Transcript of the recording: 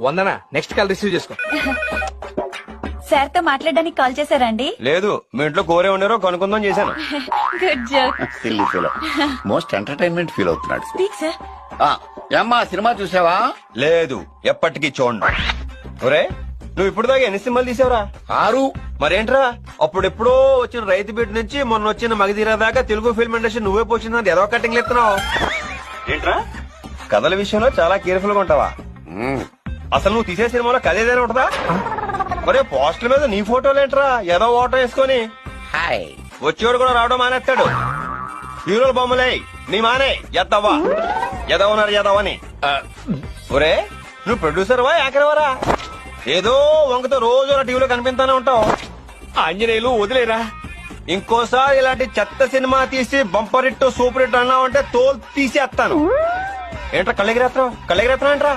వందనా next call receive చేసుకో. Sir తో మాట్లాడడానికి కాల్ చేశారండి? లేదు, మీ ఇంట్లో కోరే ఉన్నారో కనుక్కుందాం చేశాను. Good joke. Silly feel most entertainment feel అవుతున్నాడు. Speak sir. ఏమ్మా సినిమా చూసావా? లేదు, ఎప్పటికీ చూడండి. ఒరే, నువ్వు ఇప్పుడు దాకా ఎన్ని సినిమాలు తీసావురా? 6. మరేంట్రా అప్పుడెప్పుడో వచ్చిన రైతు బిడ్డ నుంచి మొన్న వచ్చిన మగధీర దాకా తెలుగు ఫిల్మ్ ఇండస్ట్రీ నువ్వే పోచిందని ఏదో కటింగ్ ఎత్తున్నావు ఏంట్రా? కథల విషయంలో చాలా కేర్ఫుల్ గా ఉంటావా? అసలు నువ్వు తీసే సినిమాలో కథ ఏదైనా ఉంటుందా? మరే పోస్టర్ మీద నీ ఫోటోలేంట్రా ఏదో ఓటం వేసుకొని? హాయ్. వచ్చేవాడు కూడా రావడం మానేస్తాడు. హీరోల బొమ్మలే నీ మానే ఎద్దవా ఎదవన్నారు ఎదవని. ఒరే, నువ్వు ప్రొడ్యూసర్వా యాకరవరా? ఏదో వంకతో రోజు టీవీలో కనిపిస్తానే ఉంటావు. ఆంజనేయులు వదిలేరా, ఇంకోసారి ఇలాంటి చెత్త సినిమా తీసి బంపర్ హిట్ సూపర్ హిట్ అన్నావంటే తోలు తీసేస్తాను. ఏంట్రా కళ్ళెగిరేస్తున్నావు ఏంట్రా?